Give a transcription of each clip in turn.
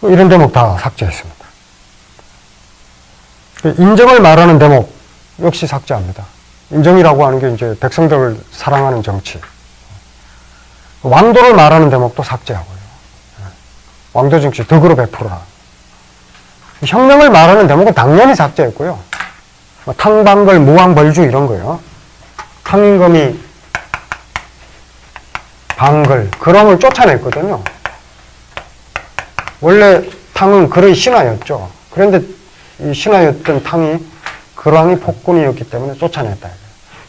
이런 대목 다 삭제했습니다. 인정을 말하는 대목 역시 삭제합니다. 인정이라고 하는 게 이제 백성들을 사랑하는 정치. 왕도를 말하는 대목도 삭제하고요. 왕도 정치 덕으로 베풀어라. 혁명을 말하는 대목은 당연히 삭제했고요. 탕방글, 무왕벌주 이런 거요. 탕임금이 방글, 그럼을 쫓아냈거든요. 원래 탕은 글의 신하였죠. 그런데 이 신하였던 탕이 글왕이 폭군이었기 때문에 쫓아냈다.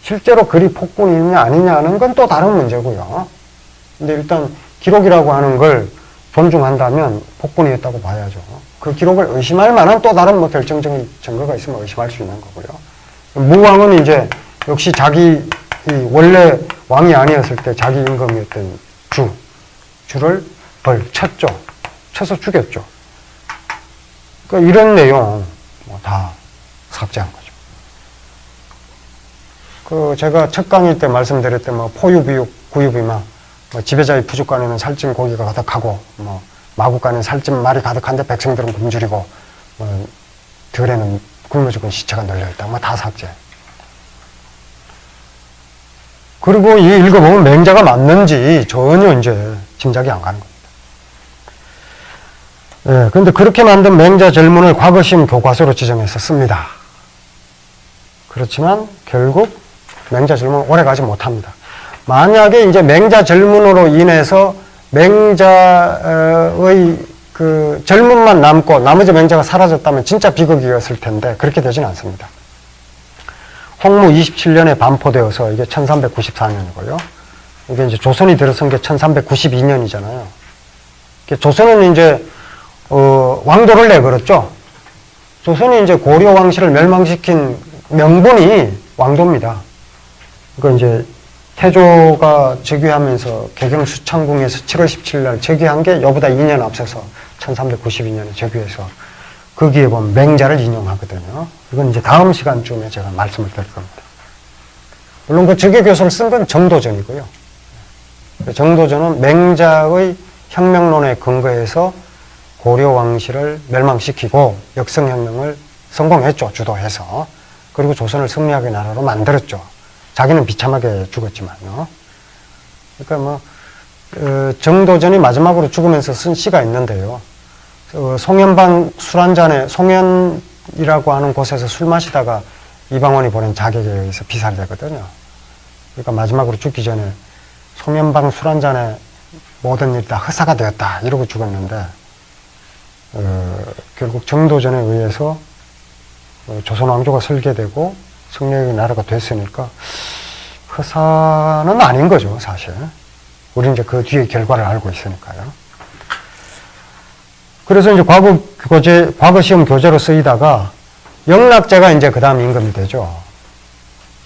실제로 글이 폭군이냐 아니냐는 건 또 다른 문제고요. 근데 일단 기록이라고 하는 걸 존중한다면 폭군이었다고 봐야죠. 그 기록을 의심할 만한 또 다른 뭐 결정적인 증거가 있으면 의심할 수 있는 거고요. 무왕은 이제 역시 자기 원래 왕이 아니었을 때 자기 임금이었던 주를 쳤죠. 쳐서 죽였죠. 그러니까 이런 내용 다 삭제한 거죠. 그 제가 첫 강의 때 말씀드렸던 뭐 포유비육, 구유비마, 뭐 지배자의 부족간에는 살찐 고기가 가득하고 뭐 마국간에는 살찐 말이 가득한데 백성들은 굶주리고 뭐 들에는 굶어 죽은 시체가 널려있다. 뭐 다 삭제. 그리고 이 읽어보면 맹자가 맞는지 전혀 이제 짐작이 안 가는 겁니다. 예, 근데 그렇게 만든 맹자 절문을 과거심 교과서로 지정해서 씁니다. 그렇지만 결국 맹자 절문은 오래가지 못합니다. 만약에 이제 맹자 절문으로 인해서 맹자의 그 절문만 남고 나머지 맹자가 사라졌다면 진짜 비극이었을 텐데 그렇게 되진 않습니다. 홍무 27년에 반포되어서 이게 1394년이고요. 이게 이제 조선이 들어선 게 1392년이잖아요. 조선은 이제 왕도를 내걸었죠. 조선이 이제 고려 왕실을 멸망시킨 명분이 왕도입니다. 그러니까 이제 태조가 즉위하면서 개경 수창궁에서 7월 17일 즉위한 게 여보다 2년 앞서서 1392년에 즉위해서 거기에 보면 맹자를 인용하거든요. 이건 이제 다음 시간쯤에 제가 말씀을 드릴 겁니다. 물론 그 즉위교서를 쓴 건 정도전이고요. 정도전은 맹자의 혁명론에 근거해서 고려 왕실을 멸망시키고 역성혁명을 성공했죠. 주도해서. 그리고 조선을 승리하게 나라로 만들었죠. 자기는 비참하게 죽었지만요. 그러니까 뭐 정도전이 마지막으로 죽으면서 쓴 시가 있는데요. 송연방 술 한 잔에 송연이라고 하는 곳에서 술 마시다가 이방원이 보낸 자객에 의해서 피살되거든요. 그러니까 마지막으로 죽기 전에 송연방 술 한 잔에 모든 일이 다 허사가 되었다 이러고 죽었는데 결국 정도전에 의해서 조선 왕조가 설계되고 승려의 나라가 됐으니까 허사는 아닌 거죠, 사실. 우리는 이제 그 뒤에 결과를 알고 있으니까요. 그래서 이제 과거 시험 교재로 쓰이다가 영락제가 이제 그 다음 임금이 되죠.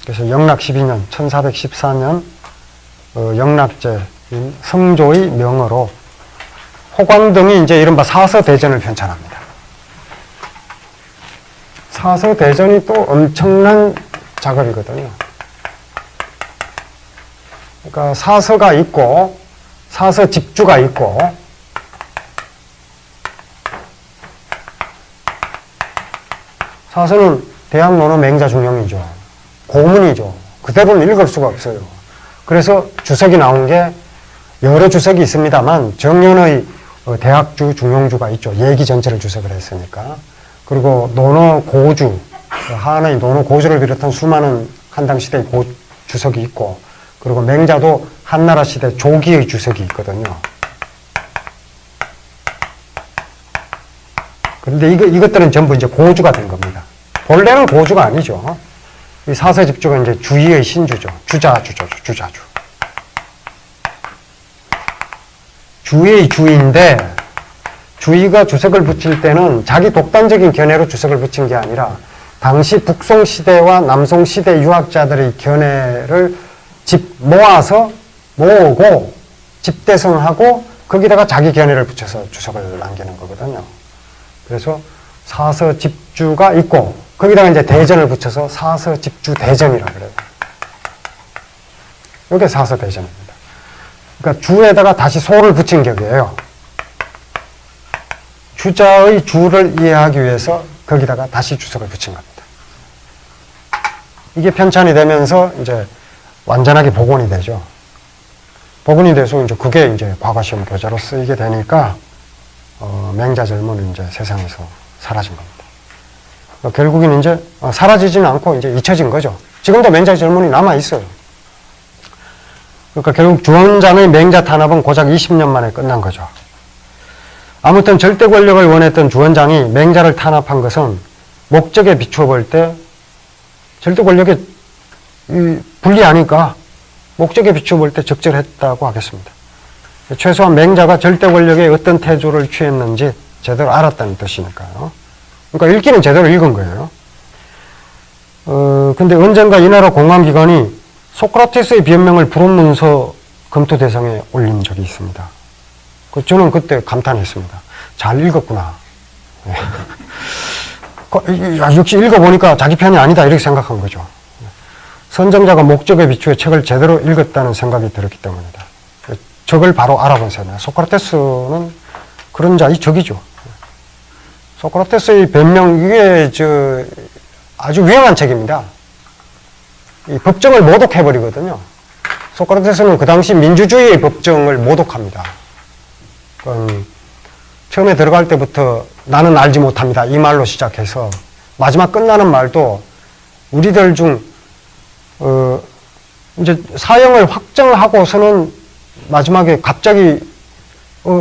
그래서 영락 12년, 1414년 영락제인 성조의 명어로 호광등이 이제 이른바 사서대전을 편찬합니다. 사서대전이 또 엄청난 작업이거든요. 그러니까 사서가 있고 사서집주가 있고 사서는 대학론어 맹자중령이죠. 고문이죠. 그대로는 읽을 수가 없어요. 그래서 주석이 나온 게 여러 주석이 있습니다만 정년의 대학주, 중용주가 있죠. 얘기 전체를 주석을 했으니까. 그리고 논어 고주, 한의 논어 고주를 비롯한 수많은 한당 시대의 주석이 있고, 그리고 맹자도 한나라 시대 조기의 주석이 있거든요. 그런데 이것들은 전부 이제 고주가 된 겁니다. 본래는 고주가 아니죠. 이 사서집주가 이제 주의의 신주죠. 주자주죠, 주자주. 주의 주인데, 주의가 주석을 붙일 때는 자기 독단적인 견해로 주석을 붙인 게 아니라 당시 북송시대와 남송시대 유학자들의 견해를 모으고 집대성하고 거기다가 자기 견해를 붙여서 주석을 남기는 거거든요. 그래서 사서집주가 있고 거기다가 이제 대전을 붙여서 사서집주대전이라고 그래요. 이게 사서대전입니다. 그러니까 주에다가 다시 소를 붙인 격이에요. 주자의 주를 이해하기 위해서 거기다가 다시 주석을 붙인 겁니다. 이게 편찬이 되면서 이제 완전하게 복원이 되죠. 복원이 돼서 이제 그게 이제 과거시험 교재로 쓰이게 되니까 맹자절문은 이제 세상에서 사라진 겁니다. 결국엔 이제 사라지지는 않고 이제 잊혀진 거죠. 지금도 맹자절문이 남아 있어요. 그러니까 결국 주원장의 맹자 탄압은 고작 20년 만에 끝난 거죠. 아무튼 절대 권력을 원했던 주원장이 맹자를 탄압한 것은 목적에 비추어 볼 때 절대 권력에 불리하니까 목적에 비추어 볼 때 적절했다고 하겠습니다. 최소한 맹자가 절대 권력에 어떤 태조를 취했는지 제대로 알았다는 뜻이니까요. 그러니까 읽기는 제대로 읽은 거예요. 근데 언젠가 이 나라 공안기관이 소크라테스의 변명을 불온문서 검토 대상에 올린 적이 있습니다. 저는 그때 감탄했습니다. 잘 읽었구나. 역시 읽어보니까 자기 편이 아니다 이렇게 생각한 거죠. 선정자가 목적에 비추어 책을 제대로 읽었다는 생각이 들었기 때문이다. 적을 바로 알아본 셈이에요. 소크라테스는 그런 자의 적이죠. 소크라테스의 변명, 이게 아주 위험한 책입니다. 이 법정을 모독해버리거든요. 소크라테스는 그 당시 민주주의의 법정을 모독합니다. 처음에 들어갈 때부터 나는 알지 못합니다. 이 말로 시작해서 마지막 끝나는 말도 우리들 중 이제 사형을 확정하고서는 마지막에 갑자기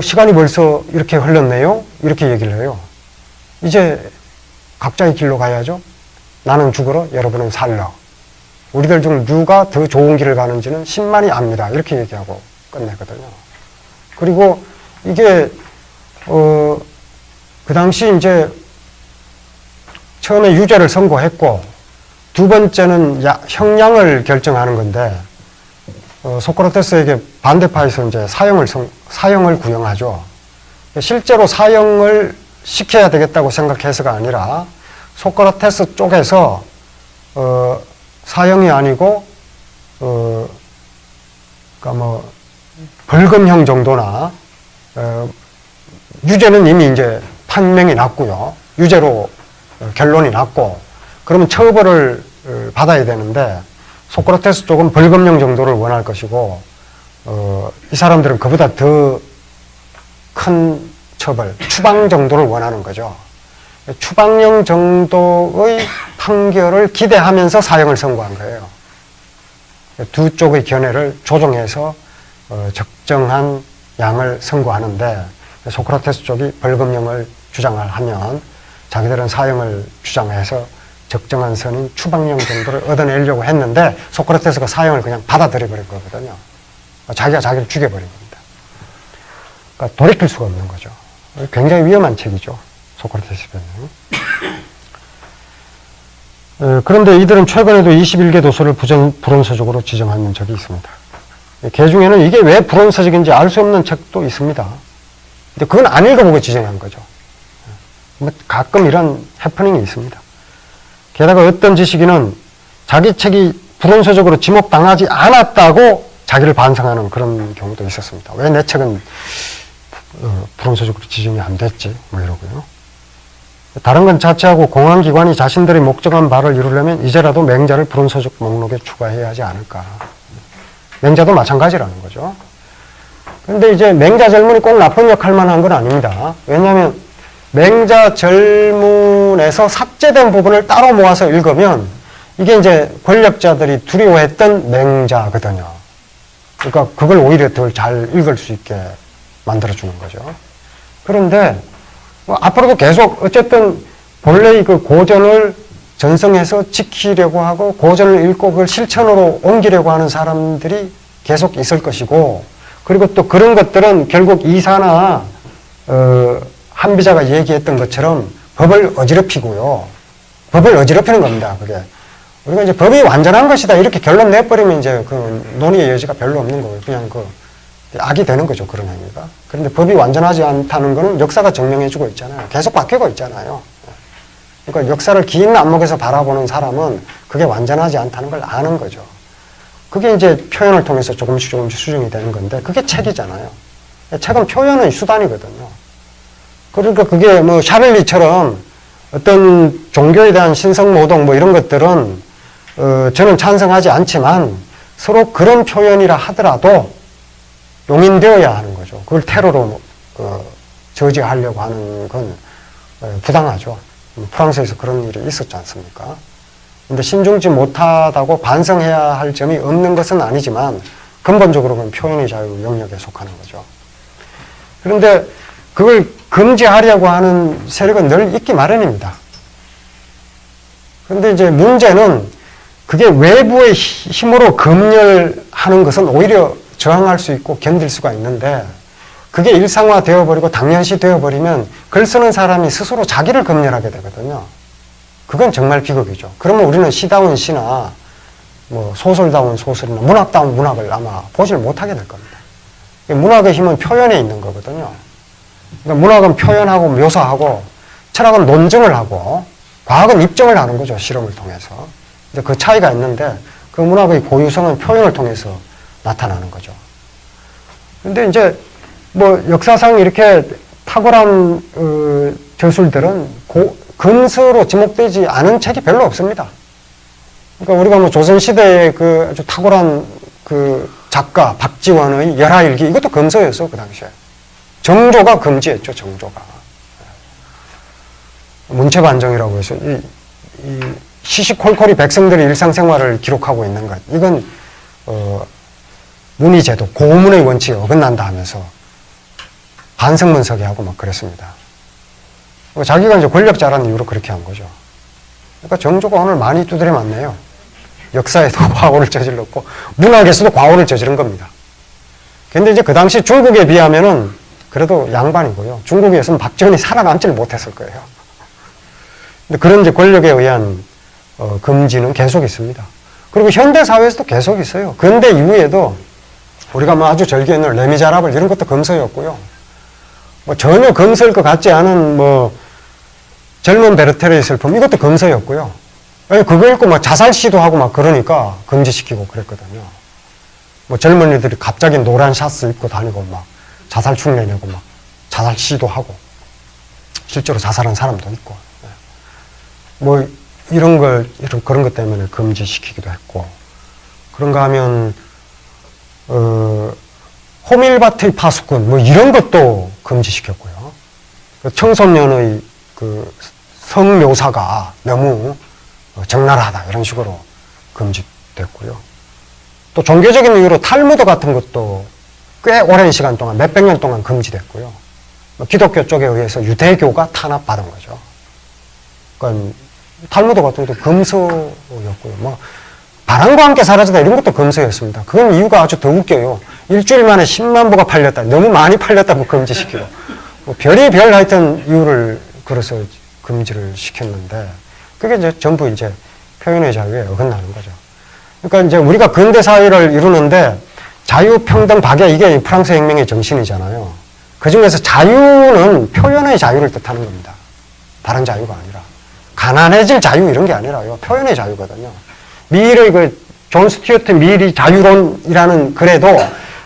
시간이 벌써 이렇게 흘렀네요. 이렇게 얘기를 해요. 이제 각자의 길로 가야죠. 나는 죽으러 여러분은 살러. 우리들 중 누가 더 좋은 길을 가는지는 신만이 압니다. 이렇게 얘기하고 끝내거든요. 그리고 이게 그 당시 이제 처음에 유죄를 선고했고 두 번째는 형량을 결정하는 건데 소크라테스에게 반대파에서 이제 사형을 구형하죠. 실제로 사형을 시켜야 되겠다고 생각해서가 아니라 소크라테스 쪽에서 사형이 아니고 그러니까 뭐 벌금형 정도나 유죄는 이미 이제 판명이 났고요. 유죄로 결론이 났고 그러면 처벌을 받아야 되는데 소크라테스 쪽은 벌금형 정도를 원할 것이고 이 사람들은 그보다 더 큰 처벌, 추방 정도를 원하는 거죠. 추방형 정도의 판결을 기대하면서 사형을 선고한 거예요. 두 쪽의 견해를 조정해서 적정한 양을 선고하는데 소크라테스 쪽이 벌금형을 주장을 하면 자기들은 사형을 주장해서 적정한 선인 추방형 정도를 얻어내려고 했는데 소크라테스가 사형을 그냥 받아들여 버린 거거든요. 자기가 자기를 죽여버린 겁니다. 그러니까 돌이킬 수가 없는 거죠. 굉장히 위험한 책이죠. 소크라테스 변명. 그런데 이들은 최근에도 21개 도서를 불온서적으로 지정한 적이 있습니다. 개 중에는 이게 왜 불온서적인지 알 수 없는 책도 있습니다. 근데 그건 안 읽어보고 지정한 거죠. 가끔 이런 해프닝이 있습니다. 게다가 어떤 지식인은 자기 책이 불온서적으로 지목당하지 않았다고 자기를 반성하는 그런 경우도 있었습니다. 왜 내 책은 불온서적으로 지정이 안 됐지? 뭐 이러고요. 다른 건 자체하고 공안기관이 자신들의 목적한 바를 이루려면 이제라도 맹자를 불온서적 목록에 추가해야 하지 않을까. 맹자도 마찬가지라는 거죠. 그런데 이제 맹자절문이 꼭 나쁜 역할만 한 건 아닙니다. 왜냐하면 맹자절문에서 삭제된 부분을 따로 모아서 읽으면 이게 이제 권력자들이 두려워했던 맹자거든요. 그러니까 그걸 오히려 더 잘 읽을 수 있게 만들어주는 거죠. 그런데 앞으로도 계속 어쨌든 본래의 그 고전을 전성해서 지키려고 하고 고전을 읽고 그걸 실천으로 옮기려고 하는 사람들이 계속 있을 것이고 그리고 또 그런 것들은 결국 이사나 한비자가 얘기했던 것처럼 법을 어지럽히고요. 법을 어지럽히는 겁니다. 그게 우리가 이제 법이 완전한 것이다 이렇게 결론 내버리면 이제 그 논의의 여지가 별로 없는 거예요. 그냥 그 악이 되는 거죠. 그런 행위가. 그런데 법이 완전하지 않다는 거는 역사가 증명해주고 있잖아요. 계속 바뀌고 있잖아요. 그러니까 역사를 긴 안목에서 바라보는 사람은 그게 완전하지 않다는 걸 아는 거죠. 그게 이제 표현을 통해서 조금씩 수정이 되는 건데 그게 책이잖아요. 책은 표현의 수단이거든요. 그러니까 그게 뭐 샤를리처럼 어떤 종교에 대한 신성모독 뭐 이런 것들은 저는 찬성하지 않지만 서로 그런 표현이라 하더라도 용인되어야 하는 거죠. 그걸 테러로 저지하려고 하는 건 부당하죠. 프랑스에서 그런 일이 있었지 않습니까? 근데 신중지 못하다고 반성해야 할 점이 없는 것은 아니지만 근본적으로는 표현의 자유 영역에 속하는 거죠. 그런데 그걸 금지하려고 하는 세력은 늘 있기 마련입니다. 그런데 이제 문제는 그게 외부의 힘으로 검열하는 것은 오히려 저항할 수 있고 견딜 수가 있는데 그게 일상화 되어버리고 당연시 되어버리면 글 쓰는 사람이 스스로 자기를 검열하게 되거든요. 그건 정말 비극이죠. 그러면 우리는 시다운 시나 뭐 소설다운 소설이나 문학다운 문학을 아마 보질 못하게 될 겁니다. 문학의 힘은 표현에 있는 거거든요. 그러니까 문학은 표현하고 묘사하고 철학은 논증을 하고 과학은 입증을 하는 거죠. 실험을 통해서. 이제 그 차이가 있는데 그 문학의 고유성은 표현을 통해서 나타나는 거죠. 근데 이제 뭐 역사상 이렇게 탁월한 저술들은 금서로 지목되지 않은 책이 별로 없습니다. 그러니까 우리가 뭐 조선시대의 그 아주 탁월한 그 작가 박지원의 열하일기 이것도 금서였어 그 당시에. 정조가 금지했죠. 정조가. 문체반정이라고 해서 이 시시콜콜이 백성들의 일상생활을 기록하고 있는 것 이건 문의제도 고문의 원칙에 어긋난다 하면서 반성문서게 하고 막 그랬습니다. 자기가 이제 권력자라는 이유로 그렇게 한 거죠. 그러니까 정조가 오늘 많이 두드려 맞네요. 역사에도 과오를 저질렀고 문학에서도 과오를 저지른 겁니다. 근데 이제 그 당시 중국에 비하면은 그래도 양반이고요. 중국에서는 박지원이 살아남지를 못했을 거예요. 근데 그런 이제 권력에 의한 금지는 계속 있습니다. 그리고 현대 사회에서도 계속 있어요. 근대 이후에도 우리가 뭐 아주 절개했는 레미제라블 이런 것도 금서였고요. 뭐 전혀 금서일 것 같지 않은 뭐 젊은 베르테르의 슬픔 이것도 금서였고요. 그거 읽고 막 자살 시도하고 막 그러니까 금지시키고 그랬거든요. 뭐 젊은이들이 갑자기 노란 샤츠 입고 다니고 막 자살 흉내 내고 막 자살 시도하고 실제로 자살한 사람도 있고 뭐 그런 것 때문에 금지시키기도 했고 그런가 하면 호밀밭의 파수꾼 뭐 이런 것도 금지시켰고요. 청소년의 그 성묘사가 너무 적나라하다 이런 식으로 금지됐고요. 또 종교적인 이유로 탈무드 같은 것도 꽤 오랜 시간 동안 몇백 년 동안 금지됐고요. 기독교 쪽에 의해서 유대교가 탄압받은 거죠. 그러니까 탈무드 같은 것도 금서였고요. 뭐 바람과 함께 사라지다 이런 것도 금서였습니다. 그건 이유가 아주 더 웃겨요. 일주일 만에 10만 부가 팔렸다. 너무 많이 팔렸다고 금지시키고 뭐 별의별 하여튼 이유를 걸어서 금지를 시켰는데 그게 이제 전부 이제 표현의 자유에 어긋나는 거죠. 그러니까 이제 우리가 근대 사회를 이루는데 자유, 평등, 박애 이게 프랑스 혁명의 정신이잖아요. 그 중에서 자유는 표현의 자유를 뜻하는 겁니다. 다른 자유가 아니라. 가난해질 자유 이런 게 아니라요. 표현의 자유거든요. 미일의 존 스튜어트 미일이 자유론이라는 글에도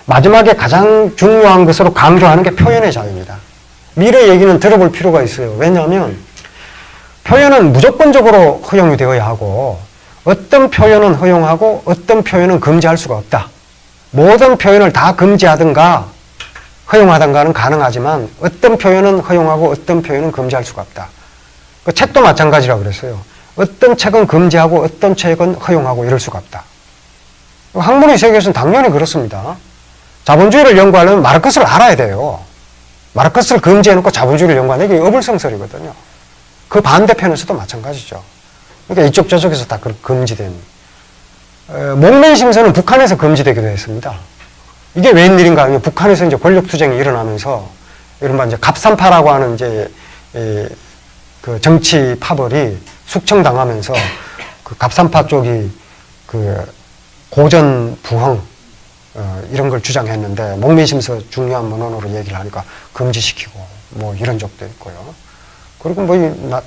마지막에 가장 중요한 것으로 강조하는 게 표현의 자유입니다. 미일의 얘기는 들어볼 필요가 있어요. 왜냐하면 표현은 무조건적으로 허용이 되어야 하고 어떤 표현은 허용하고 어떤 표현은 금지할 수가 없다. 모든 표현을 다 금지하든가 허용하든가는 가능하지만 어떤 표현은 허용하고 어떤 표현은 금지할 수가 없다. 그 책도 마찬가지라고 그랬어요. 어떤 책은 금지하고 어떤 책은 허용하고 이럴 수가 없다. 학문의 세계에서는 당연히 그렇습니다. 자본주의를 연구하려면 마르크스를 알아야 돼요. 마르크스를 금지해놓고 자본주의를 연구하는 게 어불성설이거든요. 그 반대편에서도 마찬가지죠. 그러니까 이쪽 저쪽에서 다 금지된. 목맨심서는 북한에서 금지되기도 했습니다. 이게 웬일인가 하면 북한에서 이제 권력투쟁이 일어나면서 이른바 이제 갑산파라고 하는 이제 그 정치 파벌이 숙청당하면서 그 갑산파 쪽이 그 고전 부흥 이런 걸 주장했는데 목민심서 중요한 문헌으로 얘기를 하니까 금지시키고 뭐 이런 적도 있고요. 그리고 뭐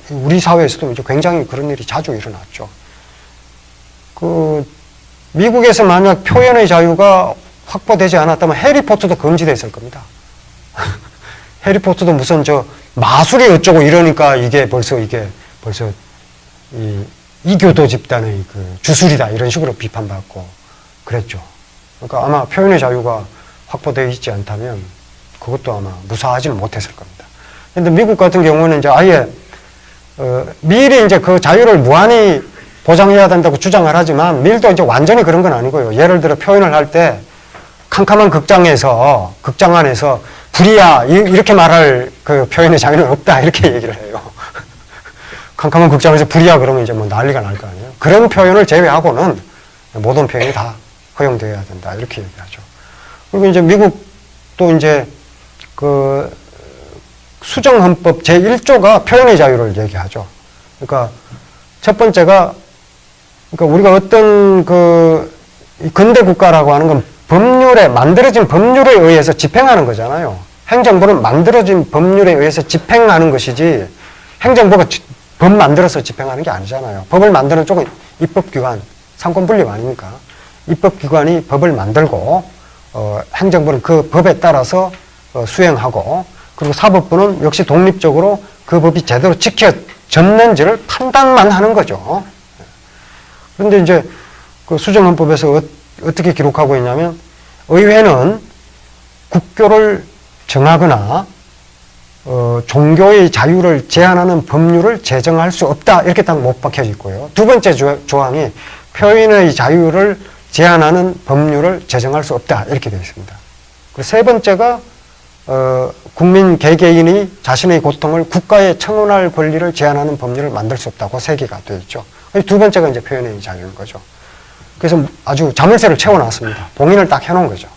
우리 사회에서도 이제 굉장히 그런 일이 자주 일어났죠. 그 미국에서 만약 표현의 자유가 확보되지 않았다면 해리포터도 금지됐을 겁니다. 해리포터도 무슨 마술이 어쩌고 이러니까 이게 벌써 이교도 집단의 그 주술이다 이런 식으로 비판받고 그랬죠. 그러니까 아마 표현의 자유가 확보되어 있지 않다면 그것도 아마 무사하지는 못했을 겁니다. 근데 미국 같은 경우는 이제 아예 미리 이제 그 자유를 무한히 보장해야 된다고 주장을 하지만 밀도 이제 완전히 그런 건 아니고요. 예를 들어 표현을 할 때 캄캄한 극장 안에서 불이야 이렇게 말할 그 표현의 자유는 없다 이렇게 얘기를 해요. 캄캄한 극장에서 불이야 그러면 이제 뭐 난리가 날 거 아니에요. 그런 표현을 제외하고는 모든 표현이 다 허용되어야 된다 이렇게 얘기하죠. 그리고 이제 미국도 이제 그 수정헌법 제1조가 표현의 자유를 얘기하죠. 그러니까 첫 번째가 그러니까 우리가 어떤 그 근대 국가라고 하는 건 만들어진 법률에 의해서 집행하는 거잖아요. 행정부는 만들어진 법률에 의해서 집행하는 것이지 행정부가 법 만들어서 집행하는 게 아니잖아요. 법을 만드는 쪽은 입법기관, 상권분립 아닙니까? 입법기관이 법을 만들고 행정부는 그 법에 따라서 수행하고 그리고 사법부는 역시 독립적으로 그 법이 제대로 지켜졌는지를 판단만 하는 거죠. 그런데 이제 그 수정헌법에서 어떻게 기록하고 있냐면 의회는 국교를 정하거나 종교의 자유를 제한하는 법률을 제정할 수 없다 이렇게 딱 못 박혀 있고요. 두 번째 조항이 표현의 자유를 제한하는 법률을 제정할 수 없다 이렇게 되어 있습니다. 그리고 세 번째가 국민 개개인이 자신의 고통을 국가에 청원할 권리를 제한하는 법률을 만들 수 없다고 세 개가 되어 있죠. 두 번째가 이제 표현의 자유인 거죠. 그래서 아주 자물쇠를 채워놨습니다. 봉인을 딱 해놓은 거죠.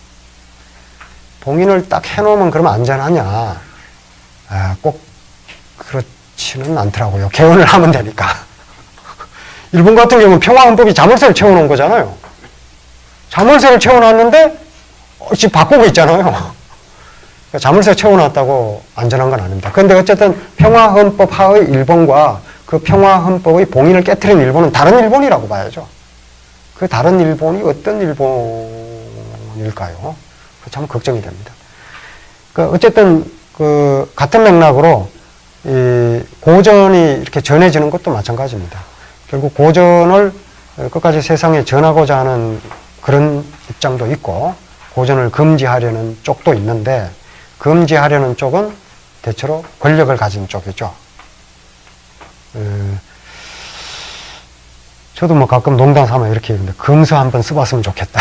봉인을 딱 해놓으면 그러면 안전하냐? 꼭 그렇지는 않더라고요. 개헌을 하면 되니까. 일본 같은 경우는 평화헌법이 자물쇠를 채워놓은 거잖아요. 자물쇠를 채워놨는데 지금 바꾸고 있잖아요. 그러니까 자물쇠 채워놨다고 안전한 건 아닙니다. 그런데 어쨌든 평화헌법 하의 일본과 그 평화헌법의 봉인을 깨트린 일본은 다른 일본이라고 봐야죠. 그 다른 일본이 어떤 일본일까요? 참 걱정이 됩니다. 그러니까 어쨌든 그 같은 맥락으로 이 고전이 이렇게 전해지는 것도 마찬가지입니다. 결국 고전을 끝까지 세상에 전하고자 하는 그런 입장도 있고 고전을 금지하려는 쪽도 있는데 금지하려는 쪽은 대체로 권력을 가진 쪽이죠. 저도 뭐 가끔 농담 삼아 이렇게 얘기하는데 금서 한번 써봤으면 좋겠다.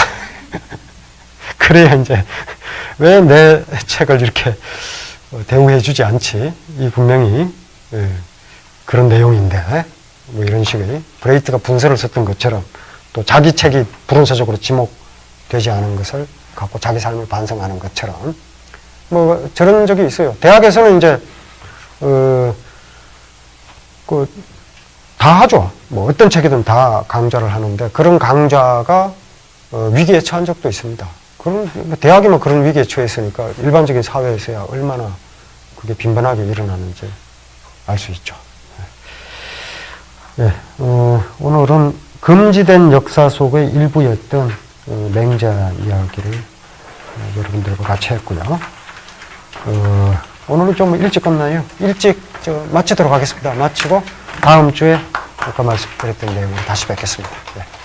그래야 이제 왜 내 책을 이렇게 대우해주지 않지? 이 분명히 그런 내용인데 뭐 이런 식의 브레이트가 분서를 썼던 것처럼 또 자기 책이 불운서적으로 지목되지 않은 것을 갖고 자기 삶을 반성하는 것처럼 뭐 저런 적이 있어요. 대학에서는 이제 다 하죠. 뭐 어떤 책이든 다 강좌를 하는데 그런 강좌가 위기에 처한 적도 있습니다. 그런 대학이면 그런 위기에 처했으니까 일반적인 사회에서야 얼마나 그게 빈번하게 일어나는지 알 수 있죠. 네, 오늘은 금지된 역사 속의 일부였던 맹자 이야기를 여러분들과 같이 했고요. 오늘은 좀 일찍 끝나요. 일찍 마치도록 하겠습니다. 마치고 다음 주에 아까 말씀드렸던 내용으로 다시 뵙겠습니다. 네.